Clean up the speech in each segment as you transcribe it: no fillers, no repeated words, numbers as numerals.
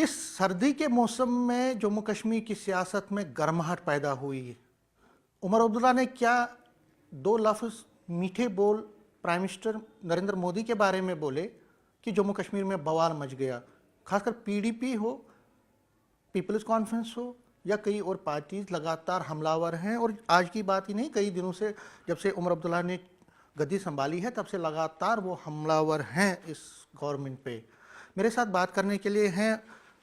اس سردی کے موسم میں جموں کشمیر کی سیاست میں گرماہٹ پیدا ہوئی. عمر عبداللہ نے کیا دو لفظ میٹھے بول پرائم منسٹر نریندر مودی کے بارے میں بولے کہ جموں کشمیر میں بوال مچ گیا. خاص کر پی ڈی پی ہو, پیپلز کانفرنس ہو یا کئی اور پارٹیز لگاتار حملہ ہیں, اور آج کی بات ہی نہیں, کئی دنوں سے جب سے عمر عبداللہ نے گدی سنبھالی ہے تب سے لگاتار وہ حملہ ہیں اس گورنمنٹ پہ. میرے ساتھ بات کرنے کے لیے ہیں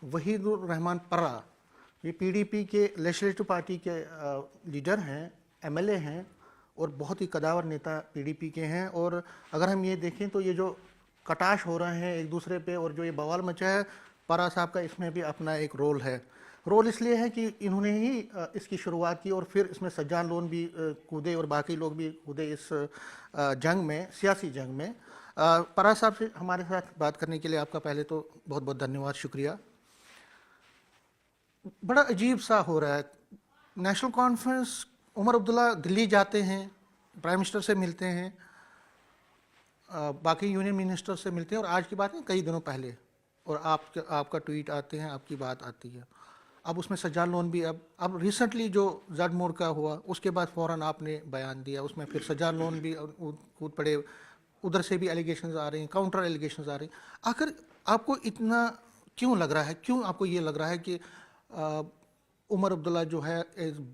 وحید الرحمان پرہ, یہ پی ڈی پی کے لیجسلیٹو پارٹی کے لیڈر ہیں, ایم ایل اے ہیں اور بہت ہی قداور نیتا پی ڈی پی کے ہیں. اور اگر ہم یہ دیکھیں تو یہ جو کٹاش ہو رہے ہیں ایک دوسرے پہ اور جو یہ بوال مچا ہے, پرہ صاحب کا اس میں بھی اپنا ایک رول ہے. رول اس لیے ہے کہ انہوں نے ہی اس کی شروعات کی اور پھر اس میں سجان لون بھی کودے اور باقی لوگ بھی کودے اس جنگ میں, سیاسی جنگ میں. پرہ صاحب سے ہمارے ساتھ بات کرنے کے لیے آپ کا پہلے تو بہت بہت دھنیواد, شکریہ. بڑا عجیب سا ہو رہا ہے. نیشنل کانفرنس, عمر عبداللہ دلی جاتے ہیں, پرائم منسٹر سے ملتے ہیں, باقی یونین منسٹر سے ملتے ہیں, اور آج کی بات نہیں کئی دنوں پہلے, اور آپ کا ٹویٹ آتے ہیں, آپ کی بات آتی ہے. اب اس میں سجان لون بھی اب ریسنٹلی جو زڈ موڑ کا ہوا اس کے بعد فوراً آپ نے بیان دیا, اس میں پھر سجان لون بھی کود پڑے, ادھر سے بھی ایلیگیشنز آ رہی ہیں, کاؤنٹر ایلیگیشنز آ رہی ہیں. آخر آپ کو اتنا کیوں لگ رہا ہے, کیوں آپ کو یہ لگ رہا ہے کہ عمر عبداللہ جو ہے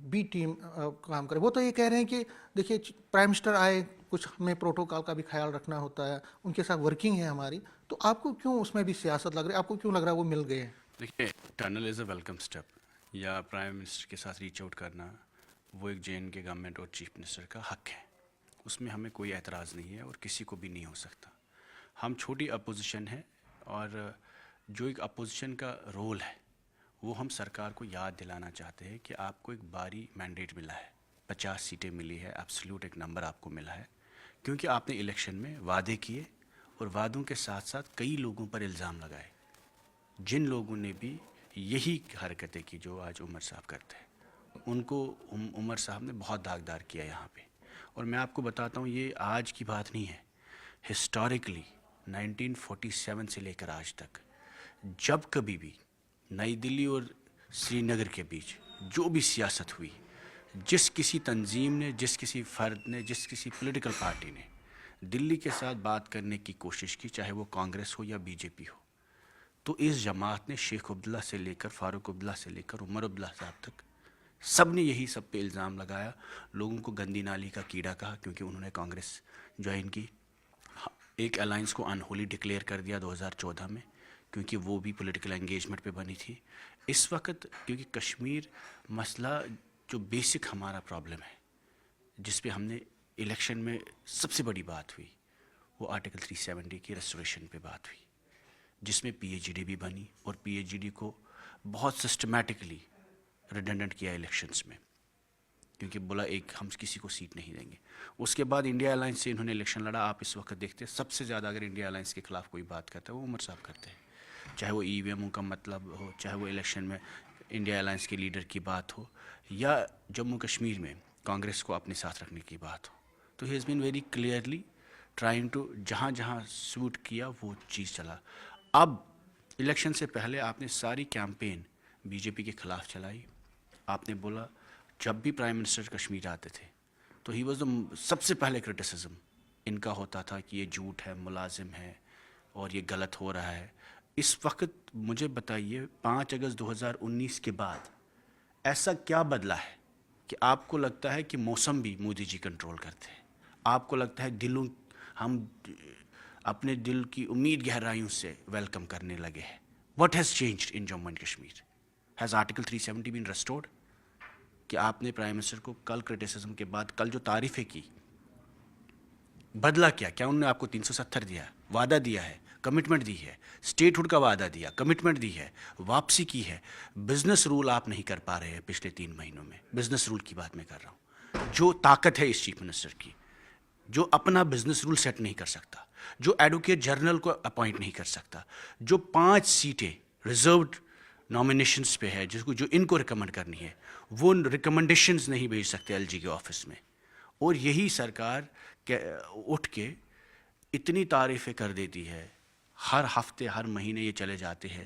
بی ٹیم کام کرے؟ وہ تو یہ کہہ رہے ہیں کہ دیکھیے پرائم منسٹر آئے, کچھ ہمیں پروٹوکال کا بھی خیال رکھنا ہوتا ہے, ان کے ساتھ ورکنگ ہے ہماری. تو آپ کو کیوں اس میں بھی سیاست لگ رہی ہے, آپ کو کیوں لگ رہا ہے وہ مل گئے ہیں؟ دیکھیے, ٹنل از اے ویلکم اسٹیپ, یا پرائم منسٹر کے ساتھ ریچ آؤٹ کرنا وہ ایک جے این کے گورنمنٹ اور چیف منسٹر کا حق ہے, اس میں ہمیں کوئی اعتراض نہیں ہے اور کسی کو بھی نہیں ہو سکتا. ہم چھوٹی اپوزیشن ہے, اور جو ایک اپوزیشن کا رول ہے وہ ہم سرکار کو یاد دلانا چاہتے ہیں کہ آپ کو ایک باری مینڈیٹ ملا ہے, 50 سیٹیں ملی ہے, ایبسلیوٹ ایک نمبر آپ کو ملا ہے, کیونکہ آپ نے الیکشن میں وعدے کیے اور وعدوں کے ساتھ ساتھ کئی لوگوں پر الزام لگائے, جن لوگوں نے بھی یہی حرکتیں کی جو آج عمر صاحب کرتے ہیں. ان کو عمر صاحب نے بہت داغدار کیا یہاں پہ. اور میں آپ کو بتاتا ہوں, یہ آج کی بات نہیں ہے, ہسٹوریکلی 1947 سے لے کر آج تک جب کبھی بھی نئی دلی اور سری نگر کے بیچ جو بھی سیاست ہوئی, جس کسی تنظیم نے, جس کسی فرد نے, جس کسی پولیٹیکل پارٹی نے دلی کے ساتھ بات کرنے کی کوشش کی, چاہے وہ کانگریس ہو یا بی جے پی ہو, تو اس جماعت نے شیخ عبداللہ سے لے کر فاروق عبداللہ سے لے کر عمر عبداللہ صاحب تک سب نے یہی سب پہ الزام لگایا, لوگوں کو گندی نالی کا کیڑا کہا, کیونکہ انہوں نے کانگریس جوائن کی, ایک الائنس کو انہولی ڈکلیئر کر دیا 2014 میں, کیونکہ وہ بھی پولیٹیکل انگیجمنٹ پہ بنی تھی. اس وقت کیونکہ کشمیر مسئلہ جو بیسک ہمارا پرابلم ہے, جس پہ ہم نے الیکشن میں سب سے بڑی بات ہوئی, وہ آرٹیکل 370 کی ریسٹوریشن پہ بات ہوئی, جس میں پی ایچ ڈی بھی بنی, اور پی ایچ ڈی کو بہت سسٹمیٹکلی ریڈنڈنٹ کیا الیکشنز میں, کیونکہ بولا ایک ہم کسی کو سیٹ نہیں دیں گے. اس کے بعد انڈیا الائنس سے انہوں نے الیکشن لڑا. آپ اس وقت دیکھتے ہیں سب سے زیادہ اگر انڈیا الائنس کے خلاف کوئی بات کرتا ہے وہ عمر صاحب کرتے ہیں, چاہے وہ ای وی ایم کا مطلب ہو, چاہے وہ الیکشن میں انڈیا الائنس کے لیڈر کی بات ہو, یا جموں کشمیر میں کانگریس کو اپنے ساتھ رکھنے کی بات ہو. تو he has been very clearly trying to, جہاں جہاں سوٹ کیا وہ چیز چلا. اب الیکشن سے پہلے آپ نے ساری کیمپین بی جے پی کے خلاف چلائی. آپ نے بولا جب بھی پرائم منسٹر کشمیر آتے تھے تو ہی واز سب سے پہلے کرٹیسزم ان کا ہوتا تھا کہ یہ جھوٹ ہے, ملازم ہے, اور یہ غلط ہو رہا ہے. اس وقت مجھے بتائیے 5 اگست 2019 کے بعد ایسا کیا بدلا ہے کہ آپ کو لگتا ہے کہ موسم بھی مودی جی کنٹرول کرتے ہیں, آپ کو لگتا ہے ہم اپنے دل کی امید گہرائیوں سے ویلکم کرنے لگے ہیں. What has changed in Jammu and Kashmir? Has article 370 been restored? کہ آپ نے پرائم منسٹر کو کل کرٹیسزم کے بعد کل جو تعریفیں کی, بدلا کیا انہوں نے آپ کو 370 دیا, وعدہ دیا ہے, کمٹمنٹ دی ہے, اسٹیٹ ہوڈ کا وعدہ دیا, کمٹمنٹ دی ہے, واپسی کی ہے. بزنس رول آپ نہیں کر پا رہے ہیں پچھلے 3 مہینوں میں. بزنس رول کی بات میں کر رہا ہوں, جو طاقت ہے اس چیف منسٹر کی, جو اپنا بزنس رول سیٹ نہیں کر سکتا, جو ایڈوکیٹ جرنل کو اپوائنٹ نہیں کر سکتا, جو 5 سیٹیں ریزروڈ نامینیشنز پہ ہے جو ان کو ریکمنڈ کرنی ہے, وہ ریکمنڈیشنز نہیں بھیج سکتے ایل جی کے آفس میں. اور یہی سرکار اٹھ کے اتنی تعریفیں کر دیتی ہے, ہر ہفتے ہر مہینے یہ چلے جاتے ہیں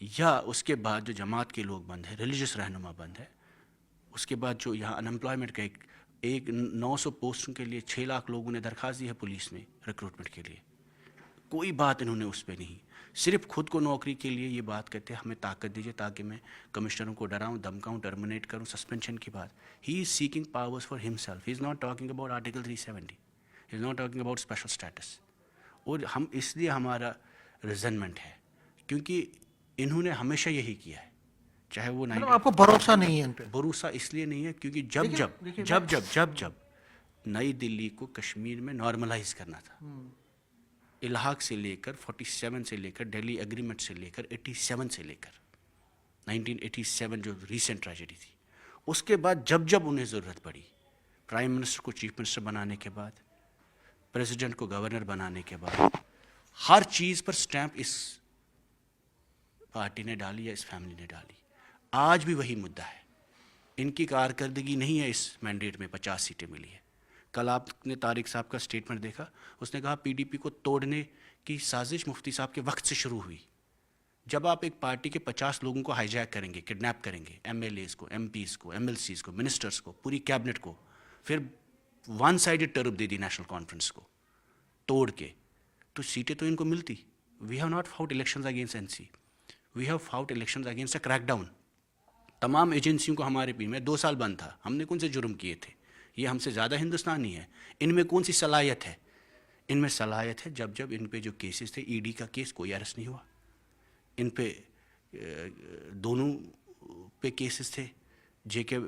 یا اس کے بعد جو جماعت کے لوگ بند ہیں, ریلیجس رہنما بند ہے, اس کے بعد جو یہاں انمپلائمنٹ کا ایک 900 پوسٹوں کے لیے 6 لاکھ لوگوں نے درخواست دی ہے پولیس میں ریکروٹمنٹ کے لیے, کوئی بات انہوں نے اس پہ نہیں, صرف خود کو نوکری کے لیے یہ بات کہتے ہیں ہمیں طاقت دیجیے تاکہ میں کمشنروں کو ڈراؤں, دھمکاؤں, ٹرمینیٹ کروں, سسپینشن کی بات. He is seeking powers for himself, he is not talking about article 370, he is not talking about special status. اور ہم اس لیے ہمارا ریزنمنٹ ہے کیونکہ انہوں نے ہمیشہ یہی کیا ہے, چاہے وہ مطلب آپ کو بھروسہ نہیں ہے ان پہ؟ بھروسہ اس لیے نہیں ہے کیونکہ جب نئی دلی کو کشمیر میں نارملائز کرنا تھا, الحاق سے لے کر 47 سے لے کر ڈیلی ایگریمنٹ سے لے کر 87 سے لے کر 1987 جو ریسنٹ ٹریجڈی تھی, اس کے بعد جب انہیں ضرورت پڑی, پرائم منسٹر کو چیف منسٹر بنانے کے بعد, پریزیڈنٹ کو گورنر بنانے کے بعد, ہر چیز پر سٹیمپ اس پارٹی نے ڈالی یا اس فیملی نے ڈالی. آج بھی وہی مدعا ہے, ان کی کارکردگی نہیں ہے اس مینڈیٹ میں 50 سیٹیں ملی ہے. کل آپ نے طارق صاحب کا سٹیٹمنٹ دیکھا, اس نے کہا پی ڈی پی کو توڑنے کی سازش مفتی صاحب کے وقت سے شروع ہوئی. جب آپ ایک پارٹی کے 50 لوگوں کو ہائی جیک کریں گے, کڈنیپ کریں گے, ایم ایل ایز کو, ایم پیز کو, ایم ایل سیز کو, منسٹرز کو, پوری کیبنٹ کو, پھر ون سائیڈڈ ٹرپ دے دی نیشنل کانفرنس کو توڑ کے, تو سیٹیں تو ان کو ملتی. We have not fought elections against NC, we have fought elections against a crackdown. تمام ایجنسیوں کو ہمارے پی میں 2 سال بند تھا, ہم نے کون سے جرم کیے تھے؟ یہ ہم سے زیادہ ہندوستانی ہے. ان میں کون سی صلاحیت ہے؟ ان میں صلاحیت ہے جب ان پہ جو کیسز تھے, ای ڈی کا کیس کوئی اریسٹ نہیں ہوا, ان پہ دونوں پہ کیسز تھے, جے کے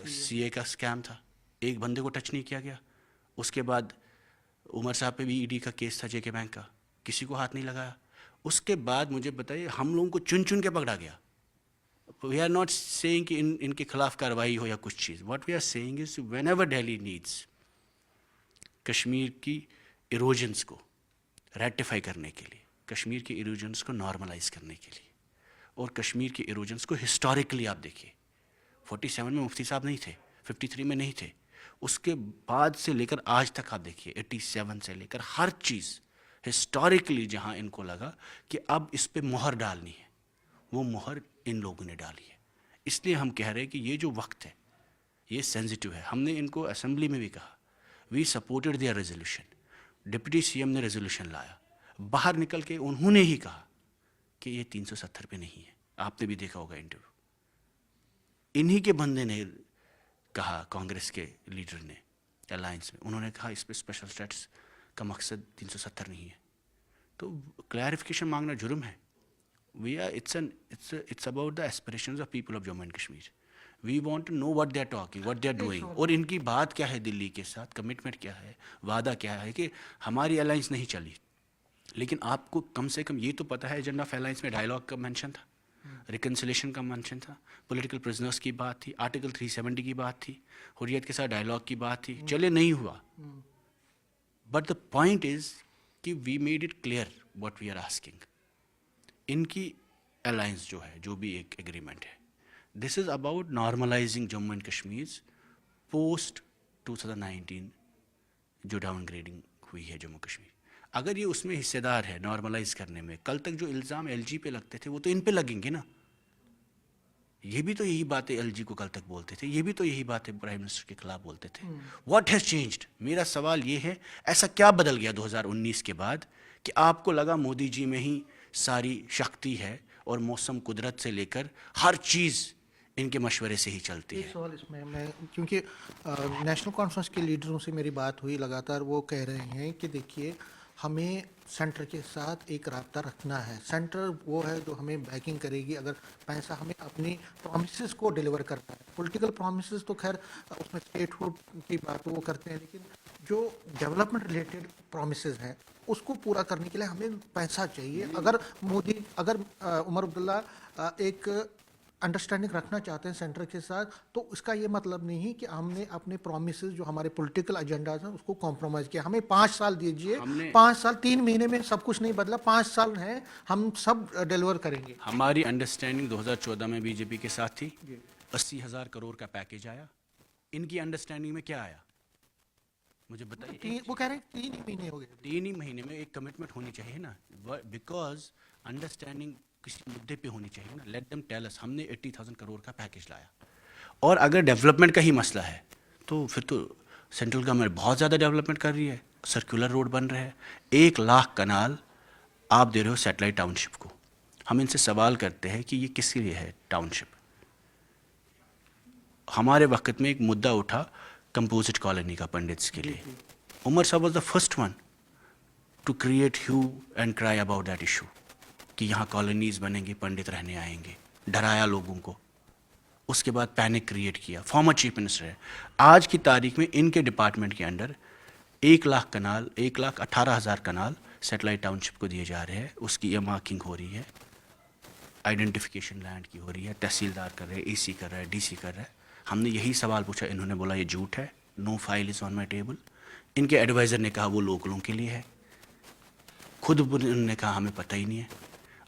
سی اے کا اسکیم تھا, ایک بندے کو ٹچ نہیں کیا گیا. اس کے بعد عمر صاحب پہ بھی ای ڈی کا کیس تھا, جے کے بینک کا, کسی کو ہاتھ نہیں لگایا. اس کے بعد مجھے بتائیے ہم لوگوں کو چن کے پکڑا گیا. وی آر ناٹ سیئنگ کہ ان کے خلاف کارروائی ہو یا کچھ چیز. What we are seeing is whenever daily needs Kashmir کی ایروجنس کو ریٹیفائی کرنے کے لیے, کشمیر کی ایروجنس کو نارملائز کرنے کے لیے, اور کشمیر کی ایروجنس کو ہسٹوریکلی آپ دیکھیے, 47 میں مفتی صاحب نہیں تھے, 53 میں نہیں تھے, اس کے بعد سے لے کر آج تک آپ دیکھیے 87 سے لے کر ہر چیز ہسٹوریکلی جہاں ان کو لگا کہ اب اس پہ مہر ڈالنی ہے, وہ مہر ان لوگوں نے ڈالی ہے. اس لیے ہم کہہ رہے ہیں کہ یہ جو وقت ہے یہ سینسٹیو ہے. ہم نے ان کو اسمبلی میں بھی کہا, we supported their resolution, deputy C M نے ریزولوشن لایا, باہر نکل کے انہوں نے ہی کہا کہ یہ 370 پہ نہیں ہے. آپ نے بھی دیکھا ہوگا انٹرویو, انہی کے بندے نے کہا, کانگریس کے لیڈر نے الائنس میں, انہوں نے کہا اس پہ اسپیشل اسٹیٹس کا مقصد 370 نہیں ہے. تو کلیریفیکیشن مانگنا جرم ہے. It's about the aspirations of people of Jammu and Kashmir. We want to know what they are talking, what they are doing. اور ان کی بات کیا ہے دلی کے ساتھ, کمٹمنٹ کیا ہے, وعدہ کیا ہے کہ ہماری الائنس نہیں چلی. لیکن آپ کو کم سے کم یہ تو پتہ ہے ایجنڈا آف الائنس میں ڈائلاگ کا مینشن تھا, ریکنسلیشن کا مینشن تھا, پولیٹیکل پرزنرس کی بات تھی, آرٹیکل 370 کی بات تھی, حریت کے ساتھ ڈائلاگ کی بات تھی. چلے نہیں ہوا, بٹ دا پوائنٹ از کہ we made it clear what we are asking. ان کی الائنس جو ہے, جو بھی ایک ایگریمنٹ ہے, this is about normalizing Jammu and Kashmir post 2019 جو ڈاؤن گریڈنگ ہوئی ہے جموں کشمیر. اگر یہ اس میں حصے دار ہے نارملائز کرنے میں, کل تک جو الزام ایل جی پہ لگتے تھے وہ تو ان پہ لگیں گے نا. یہ بھی تو یہی باتیں ایل جی کو کل تک بولتے تھے, یہ بھی تو یہی باتیں پرائم منسٹر کے خلاف بولتے تھے. What has changed? میرا سوال یہ ہے, ایسا کیا بدل گیا 2019 کے بعد کہ آپ کو لگا مودی جی میں ہی ساری شکتی ہے اور موسم قدرت سے لے کر ہر چیز ان کے مشورے سے ہی چلتی ہے؟ ایک سوال اس میں کیونکہ نیشنل کانفرنس کے لیڈروں سے میری بات ہوئی لگاتار, وہ کہہ رہے ہیں کہ دیکھیے ہمیں سینٹر کے ساتھ ایک رابطہ رکھنا ہے. سینٹر وہ ہے جو ہمیں بیکنگ کرے گی اگر پیسہ ہمیں اپنی پرومسز کو ڈیلیور کرتا ہے. پولیٹیکل پرومسز تو خیر اس میں اسٹیٹ ہوڈ کی بات وہ کرتے ہیں, لیکن جو ڈیولپمنٹ ریلیٹڈ پرومسز ہیں اس کو پورا کرنے کے لیے ہمیں پیسہ چاہیے. اگر عمر عبداللہ ایک انڈرسٹینڈنگ رکھنا چاہتے ہیں سینٹر کے ساتھ, تو اس کا یہ مطلب نہیں کہ ہم نے اپنے پرومسز جو ہمارے پولیٹیکل ایجنڈاز ہیں اس کو کمپرومائز کیا. ہمیں 5 سال دیجیے, 5 سال 3 مہینے میں سب کچھ نہیں بدلا, 5 سال ہیں, ہم سب ڈیلیور کریں گے. ہماری انڈرسٹینڈنگ 2014 میں بی جے پی کے ساتھ تھی, 80,000 کروڑ کا پیکیج آیا. ان کی انڈرسٹینڈنگ میں کیا آیا مجھے بتائیے. وہ کہہ رہے ہیں 3 ہی مہینے ہو گئے. 3 ہی مہینے میں ایک کمٹمنٹ ہونی چاہیے نا, بیکاز انڈرسٹینڈنگ کسی مدعے پہ ہونی چاہیے نا. Let them tell us. ہم نے 80,000 کروڑ کا پیکیج لایا, اور اگر ڈیولپمنٹ کا ہی مسئلہ ہے تو پھر تو سینٹرل گورنمنٹ بہت زیادہ ڈیولپمنٹ کر رہی ہے. سرکولر روڈ بن رہے ہیں, 1,00,000 کنال آپ دے رہے ہو سیٹلائٹ ٹاؤن شپ کو. ہم ان سے سوال کرتے ہیں کہ یہ کس کے لیے ہے ٹاؤن شپ. ہمارے وقت میں ایک مدعا اٹھا کمپوزٹ کالونی کا پنڈتس کے لیے. عمر صاحب was the first one to create hue and cry about that issue کہ یہاں کالونیز بنیں گی, پنڈت رہنے آئیں گے. ڈرایا لوگوں کو. اس کے بعد پینک کریٹ کیا. فارمر چیف منسٹر ہے. آج کی تاریخ میں ان کے ڈپارٹمنٹ کے انڈر 1,00,000 کنال, 1,18,000 کنال سیٹلائٹ ٹاؤن شپ کو دیے جا رہے ہیں. اس کی مارکنگ ہو رہی ہے, آئیڈینٹیفیکیشن لینڈ کی ہو رہی ہے, تحصیلدار کر رہے ہیں, اے سی کر رہا ہے, ڈی سی کر رہا ہے. ہم نے یہی سوال پوچھا, انہوں نے بولا یہ جھوٹ ہے, نو file is on my table. ان کے ایڈوائزر نے کہا وہ لوکلوں کے لیے ہے. خود انہوں نے کہا ہمیں پتہ ہی نہیں ہے.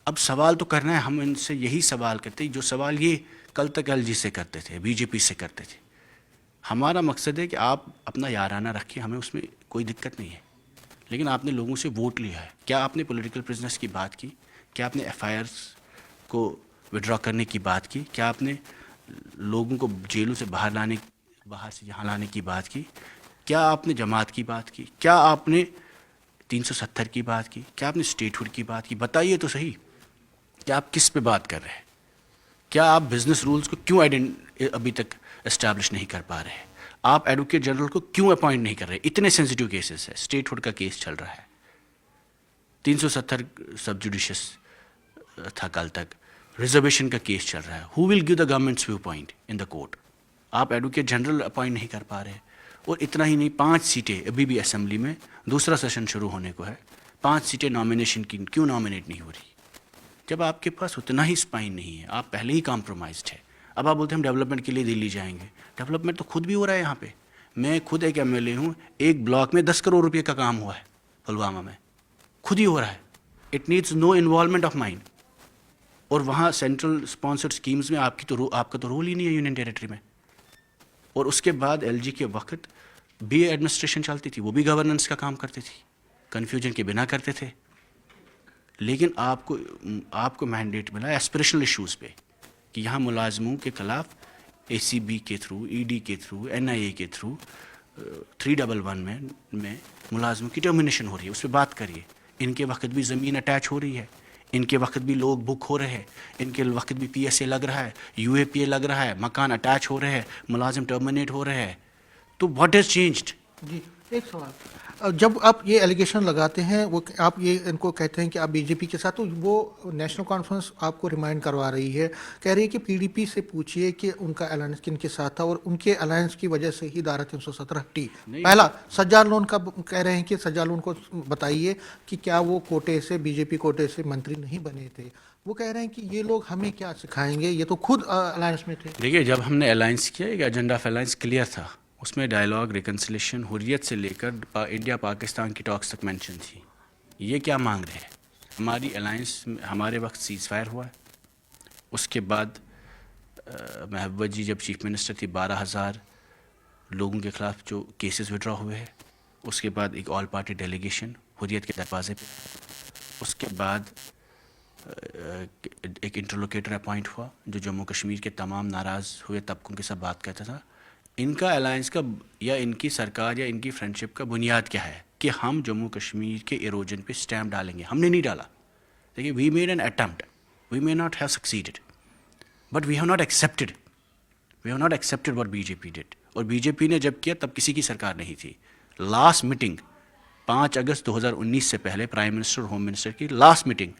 اب سوال تو کرنا ہے, ہم ان سے یہی سوال کرتے ہیں جو سوال یہ کل تک ایل جی سے کرتے تھے, بی جے پی سے کرتے تھے. ہمارا مقصد ہے کہ آپ اپنا یارانہ رکھیں, ہمیں اس میں کوئی دقت نہیں ہے, لیکن آپ نے لوگوں سے ووٹ لیا ہے. کیا آپ نے پولیٹیکل پرزنرس کی بات کی؟ کیا آپ نے ایف آئی آرس کو وڈرا کرنے کی بات کی؟ کیا آپ نے لوگوں کو جیلوں سے باہر سے یہاں لانے کی بات کی؟ کیا آپ نے جماعت کی بات کی؟ کیا آپ نے 370 کی بات کی؟ کیا آپ نے اسٹیٹ ہوڈ کی بات کی؟ بتائیے تو صحیح, کیا آپ کس پہ بات کر رہے ہیں؟ کیا آپ بزنس رولز کو کیوں ابھی تک اسٹیبلش نہیں کر پا رہے ہیں؟ آپ ایڈوکیٹ جنرل کو کیوں اپوائنٹ نہیں کر رہے؟ اتنے سینسیٹیو کیسز ہے. اسٹیٹ ہوڈ کا کیس چل رہا ہے, 370 سب جوڈیشس تھا کل تک, ریزرویشن کا کیس چل رہا ہے. Who will give the government's view point in the court? آپ ایڈوکیٹ جنرل اپوائنٹ نہیں کر پا رہے. اور اتنا ہی نہیں, 5 سیٹیں ابھی بھی اسمبلی میں, دوسرا سیشن شروع ہونے کو ہے, 5 سیٹیں نامینیشن کی کیوں نامینیٹ نہیں ہو رہی؟ جب آپ کے پاس اتنا ہی اسپائن نہیں ہے, آپ پہلے ہی کمپرومائزڈ ہے. اب آپ بولتے ہیں ہم ڈیولپمنٹ کے لیے دلی جائیں گے. ڈیولپمنٹ تو خود بھی ہو رہا ہے یہاں پہ. میں خود ایک ایم ایل اے ہوں, ایک بلاک میں 10 کروڑ روپے کا کام ہوا ہے پلوامہ میں, خود ہی ہو رہا ہے. It needs no involvement of mind. اور وہاں سینٹرل اسپانسرڈ اسکیمز میں آپ کا تو رول ہی نہیں ہے یونین ٹیریٹری میں. اور اس کے بعد ایل جی کے وقت بھی ایڈمنسٹریشن چلتی تھی, وہ بھی گورننس کا کام کرتی تھی, کنفیوژن کے بنا کرتے تھے. لیکن آپ کو مینڈیٹ ملا ایسپریشنل ایشوز پہ کہ یہاں ملازموں کے خلاف اے سی بی کے تھرو, ای ڈی کے تھرو, این آئی اے کے تھرو 311 میں ملازموں کی ٹرمینیشن ہو رہی ہے. اس پہ بات کریے. ان کے وقت بھی زمین اٹیچ ہو رہی ہے, ان کے وقت بھی لوگ بک ہو رہے ہیں, ان کے وقت بھی پی ایس اے لگ رہا ہے, یو اے پی اے لگ رہا ہے, مکان اٹیچ ہو رہے ہیں, ملازم ٹرمینیٹ ہو رہے ہیں. تو واٹ ہیز چینجڈ؟ جی ایک سوال, جب آپ یہ ایلیگیشن لگاتے ہیں, وہ آپ یہ ان کو کہتے ہیں کہ آپ بی جے پی کے ساتھ, تو وہ نیشنل کانفرنس آپ کو ریمائنڈ کروا رہی ہے, کہہ رہی ہے کہ پی ڈی پی سے پوچھیے کہ ان کا الائنس کن کے ساتھ تھا, اور ان کے الائنس کی وجہ سے ہی دھارا 317 ہٹی. پہلا سجاد لون کا کہہ رہے ہیں کہ سجاد لون کو بتائیے کہ کیا وہ کوٹے سے, بی جے پی کوٹے سے منتری نہیں بنے تھے. وہ کہہ رہے ہیں کہ یہ لوگ ہمیں کیا سکھائیں گے, یہ تو خود الائنس میں تھے. دیکھیے, جب ہم نے الائنس کیا, ایک ایجنڈا آف الائنس کلیئر تھا. اس میں ڈائلاگ, ریکنسلیشن, حریت سے لے کر انڈیا پاکستان کی ٹاکس تک مینشن تھی. یہ کیا مانگ رہے ہیں؟ ہماری الائنس ہمارے وقت سیز فائر ہوا ہے. اس کے بعد محبت جی جب چیف منسٹر تھی, 12,000 لوگوں کے خلاف جو کیسز وڈرا ہوئے ہیں. اس کے بعد ایک آل پارٹی ڈیلیگیشن حریت کے دروازے پہ. اس کے بعد ایک انٹرلوکیٹر اپوائنٹ ہوا جو جموں کشمیر کے تمام ناراض ہوئے طبقوں کے ساتھ بات کرتا تھا. ان کا الائنس کا یا ان کی سرکار یا ان کی فرینڈشپ کا بنیاد کیا ہے کہ ہم جموں کشمیر کے ایروجن پہ اسٹیمپ ڈالیں گے؟ ہم نے نہیں ڈالا. دیکھیے, we made an attempt, we may not have succeeded, but we have not accepted what B J P did. اور بی جے پی نے جب کیا تب کسی کی سرکار نہیں تھی. لاسٹ میٹنگ 5 اگست 2019 سے پہلے پرائم منسٹر اور ہوم منسٹر کی لاسٹ میٹنگ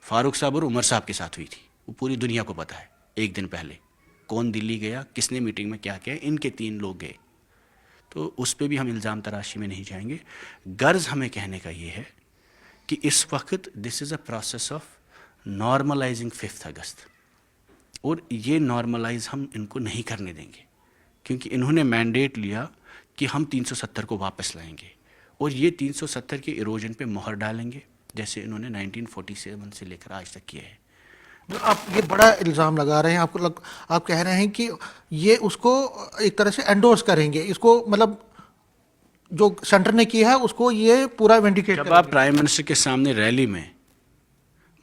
فاروق صاحب اور عمر صاحب کے ساتھ ہوئی تھی. وہ پوری دنیا کو پتہ ہے. ایک دن پہلے کون دلی گیا, کس نے میٹنگ میں کیا کیا, ان کے 3 لوگ گئے. تو اس پہ بھی ہم الزام تراشی میں نہیں جائیں گے. غرض ہمیں کہنے کا یہ ہے کہ اس وقت دس از اے پروسیس آف نارملائزنگ 5 اگست, اور یہ نارملائز ہم ان کو نہیں کرنے دیں گے, کیونکہ انہوں نے مینڈیٹ لیا کہ ہم 370 کو واپس لائیں گے, اور یہ 370 کے ایروجن پہ مہر ڈالیں گے جیسے انہوں نے 1947 سے لے کر آج تک کیا ہے. آپ یہ بڑا الزام لگا رہے ہیں, آپ کہہ رہے ہیں کہ یہ اس کو ایک طرح سے انڈورس کریں گے, اس کو مطلب جو سینٹر نے کیا ہے اس کو یہ پورا وینڈیکیٹ. جب آپ پرائم منسٹر کے سامنے ریلی میں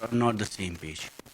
are not the same page.